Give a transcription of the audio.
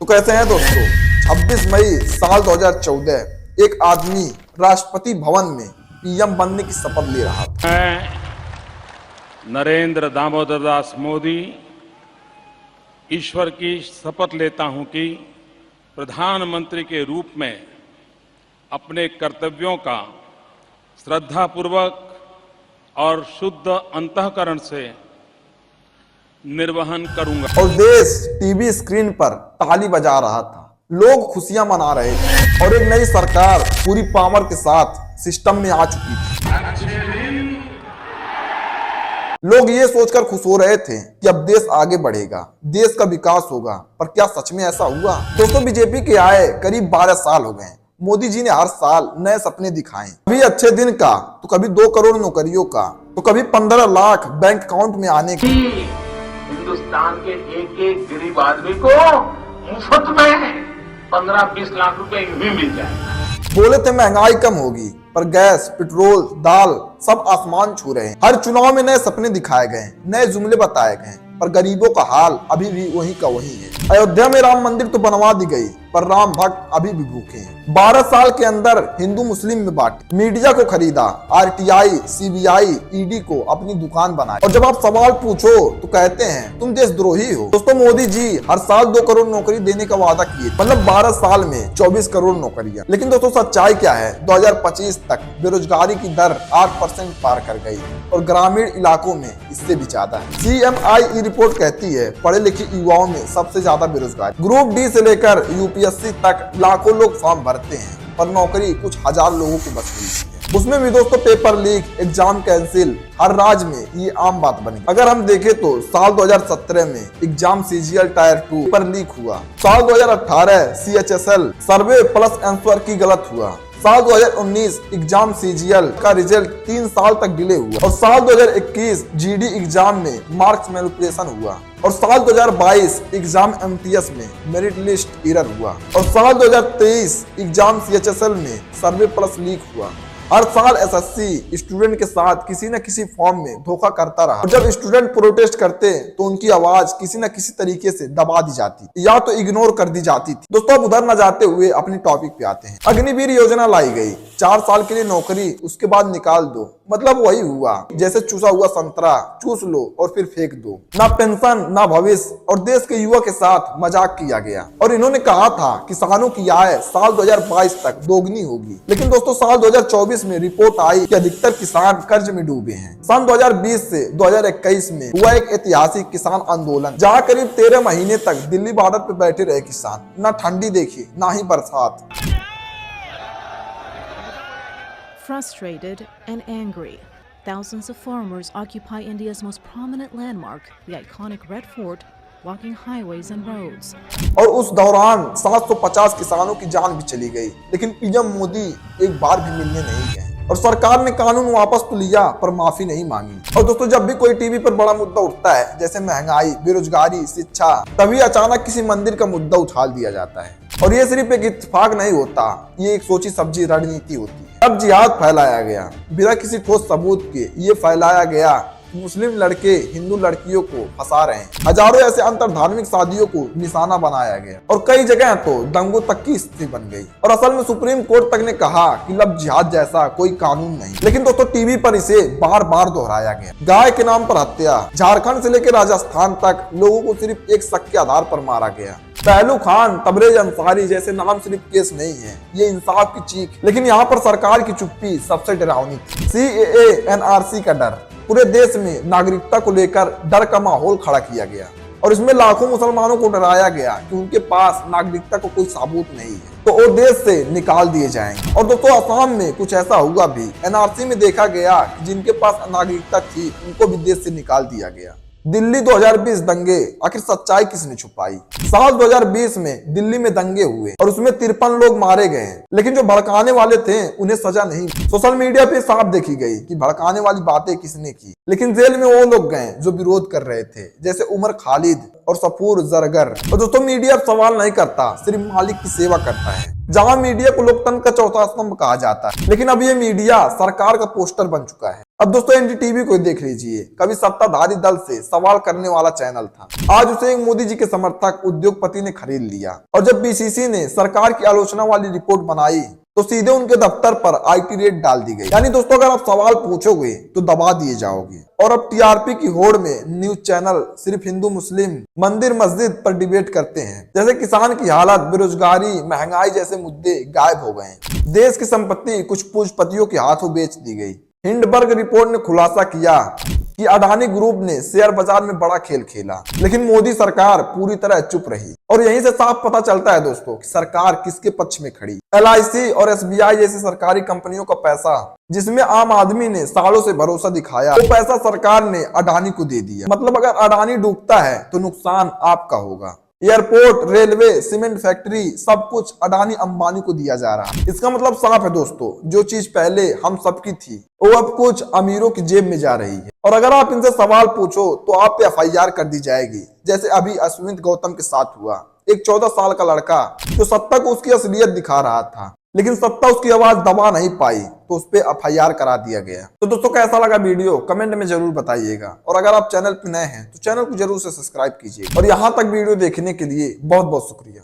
तो कैसे हैं दोस्तों, 26 मई साल 2014 एक आदमी राष्ट्रपति भवन में पीएम बनने की शपथ ले रहा था। मैं नरेंद्र दामोदर दास मोदी ईश्वर की शपथ लेता हूं कि प्रधानमंत्री के रूप में अपने कर्तव्यों का श्रद्धापूर्वक और शुद्ध अंतःकरण से निर्वहन करूंगा। और देश टीवी स्क्रीन पर ताली बजा रहा था, लोग खुशियां मना रहे थे और एक नई सरकार पूरी पावर के साथ सिस्टम में आ चुकी थी। लोग ये सोचकर खुश हो रहे थे कि अब देश आगे बढ़ेगा, देश का विकास होगा, पर क्या सच में ऐसा हुआ? दोस्तों, बीजेपी के आए करीब 12 साल हो गए। मोदी जी ने हर साल नए सपने दिखाए, कभी अच्छे दिन का, तो कभी 2 करोड़ नौकरियों का, तो कभी 15 लाख बैंक अकाउंट में आने का। हिंदुस्तान के एक गरीब आदमी को मुफ्त में 15-20 लाख रुपए भी मिल जाएगा। बोले थे महंगाई कम होगी, पर गैस, पेट्रोल, दाल सब आसमान छू रहे हैं। हर चुनाव में नए सपने दिखाए गए, नए जुमले बताए गए, पर गरीबों का हाल अभी भी वही का वही है। अयोध्या में राम मंदिर तो बनवा दी गई, पर राम भक्त अभी भी भूखे हैं। 12 साल के अंदर हिंदू मुस्लिम में बांटे, मीडिया को खरीदा, आरटीआई, सीबीआई, ईडी को अपनी दुकान बनाई, और जब आप सवाल पूछो तो कहते हैं तुम देशद्रोही हो। दोस्तों, मोदी जी हर साल 2 करोड़ नौकरी देने का वादा किए, मतलब 12 साल में 24 करोड़ नौकरियां। लेकिन दोस्तों, सच्चाई क्या है? 2025 तक बेरोजगारी की दर 8% पार कर गई और ग्रामीण इलाकों में इससे भी ज्यादा है। CMI रिपोर्ट कहती है पढ़े लिखे युवाओं में सबसे ज्यादा बेरोजगारी। ग्रुप डी से लेकर यूपीएससी तक लाखों लोग फॉर्म भरते हैं, पर नौकरी कुछ हजार लोगों को बच रही है। उसमें भी दोस्तों पेपर लीक, एग्जाम कैंसिल, हर राज्य में ये आम बात बनी। अगर हम देखें तो साल 2017 में exam CGL tyre 2 paper leak हुआ। साल 2018 CHSL सर्वे प्लस आंसर की गलत हुआ। साल 2019 एग्जाम CGL का रिजल्ट 3 साल तक डिले हुआ, और साल 2021 GD एग्जाम में मार्क्स मैनिपुलेशन हुआ, और साल 2022 एग्जाम MTS में मेरिट लिस्ट एरर हुआ, और साल 2023 एग्जाम CHSL में सर्वे प्लस लीक हुआ। हर साल SSC स्टूडेंट के साथ किसी न किसी फॉर्म में धोखा करता रहा, और जब स्टूडेंट प्रोटेस्ट करते तो उनकी आवाज किसी न किसी तरीके से दबा दी जाती या तो इग्नोर कर दी जाती थी। दोस्तों, अब उधर न जाते हुए अपनी टॉपिक पे आते हैं। अग्निवीर योजना लाई गई, 4 साल के लिए नौकरी, उसके बाद निकाल दो। मतलब वही हुआ जैसे चूसा हुआ संतरा चूस लो और फिर फेंक दो। ना पेंशन, ना भविष्य, और देश के युवा के साथ मजाक किया गया। और इन्होंने कहा था किसानों की आय साल 2022 तक दोगुनी होगी, लेकिन दोस्तों साल 2024 में रिपोर्ट आई कि अधिकतर किसान कर्ज में डूबे हैं। सन 2020 से 2021 में हुआ एक ऐतिहासिक किसान आंदोलन, जहां करीब 13 महीने तक दिल्ली बॉर्डर पे बैठे रहे किसान, ना ठंडी देखी ना ही बरसात। Frustrated and angry, thousands of farmers occupy India's most prominent landmark, the iconic Red Fort, blocking highways and roads. और उस दौरान 750 किसानों की जान भी चली गई, लेकिन पीएम मोदी एक बार भी मिलने नहीं गए, और सरकार ने कानून वापस तो लिया पर माफी नहीं मांगी। और दोस्तों, जब भी कोई टीवी पर बड़ा मुद्दा उठता है, जैसे महंगाई, बेरोजगारी, शिक्षा, तभी अचानक किसी मंदिर का मुद्दा उछाल दिया जाता है। और ये सिर्फ एक इत्तेफाक नहीं होता, ये एक सोची समझी रणनीति होती है। अब जिहाद फैलाया गया बिना किसी ठोस सबूत के। ये फैलाया गया मुस्लिम लड़के हिंदू लड़कियों को फंसा रहे हैं, हजारों ऐसे अंतर धार्मिक शादियों को निशाना बनाया गया, और कई जगह तो दंगों तक की स्थिति बन गई। और असल में सुप्रीम कोर्ट तक ने कहा कि लव जिहाद जैसा कोई कानून नहीं, लेकिन दोस्तों टीवी पर इसे बार बार दोहराया गया। गाय के नाम पर हत्या, झारखंड से लेकर राजस्थान तक लोगों को सिर्फ एक शक के आधार पर मारा गया। पहलू खान, तबरेज अंसारी जैसे नाम सिर्फ केस नहीं है, ये इंसाफ की चीख। लेकिन यहाँ पर सरकार की चुप्पी सबसे डरावनी थी। CAA NRC का डर, पूरे देश में नागरिकता को लेकर डर का माहौल खड़ा किया गया, और इसमें लाखों मुसलमानों को डराया गया कि उनके पास नागरिकता को कोई सबूत नहीं है तो वो देश से निकाल दिए जाएंगे। और दोस्तों, असम में कुछ ऐसा हुआ भी। NRC में देखा गया कि जिनके पास नागरिकता थी उनको भी देश से निकाल दिया गया। दिल्ली 2020 दंगे, आखिर सच्चाई किसने छुपाई? साल 2020 में दिल्ली में दंगे हुए और उसमें 53 लोग मारे गए, लेकिन जो भड़काने वाले थे उन्हें सजा नहीं। सोशल मीडिया पे साफ देखी गई कि भड़काने वाली बातें किसने की, लेकिन जेल में वो लोग गए जो विरोध कर रहे थे, जैसे उमर खालिद और सफूर जरगर। और दोस्तों, मीडिया सवाल नहीं करता, सिर्फ मालिक की सेवा करता है। जहां मीडिया को लोकतंत्र का चौथा स्तंभ कहा जाता है, लेकिन अब ये मीडिया सरकार का पोस्टर बन चुका है। अब दोस्तों एनडीटीवी को देख लीजिए, कभी सत्ताधारी दल से सवाल करने वाला चैनल था, आज उसे एक मोदी जी के समर्थक उद्योगपति ने खरीद लिया। और जब बीसीसी ने सरकार की आलोचना वाली रिपोर्ट बनाई तो सीधे उनके दफ्तर पर आईटी रेड डाल दी गई। यानी दोस्तों अगर आप सवाल पूछोगे तो दबा दिए जाओगे। और अब टीआरपी की होड़ में न्यूज चैनल सिर्फ हिंदू मुस्लिम मंदिर मस्जिद पर डिबेट करते हैं, जैसे किसान की हालत, बेरोजगारी, महंगाई जैसे मुद्दे गायब हो गए। देश की संपत्ति कुछ पूंजीपतियों के हाथों बेच दी गई। हिंडनबर्ग रिपोर्ट ने खुलासा किया कि अडानी ग्रुप ने शेयर बाजार में बड़ा खेल खेला, लेकिन मोदी सरकार पूरी तरह चुप रही। और यहीं से साफ पता चलता है दोस्तों कि सरकार किसके पक्ष में खड़ी। एलआईसी और एसबीआई जैसी सरकारी कंपनियों का पैसा, जिसमें आम आदमी ने सालों से भरोसा दिखाया, वो पैसा सरकार ने अडानी को दे दिया। मतलब अगर अडानी डूबता है तो नुकसान आपका होगा। एयरपोर्ट, रेलवे, सीमेंट फैक्ट्री, सब कुछ अडानी अंबानी को दिया जा रहा है। इसका मतलब साफ है दोस्तों, जो चीज पहले हम सबकी थी वो अब कुछ अमीरों की जेब में जा रही है। और अगर आप इनसे सवाल पूछो तो आप पे एफआईआर कर दी जाएगी, जैसे अभी अश्विनी गौतम के साथ हुआ। एक 14 साल का लड़का जो सत्ता को उसकी असलियत दिखा रहा था, लेकिन सत्ता उसकी आवाज दबा नहीं पाई तो उस पर एफआईआर करा दिया गया। तो दोस्तों कैसा लगा वीडियो कमेंट में जरूर बताइएगा। और अगर आप चैनल पर नए हैं तो चैनल को जरूर से सब्सक्राइब कीजिए। और यहाँ तक वीडियो देखने के लिए बहुत बहुत शुक्रिया।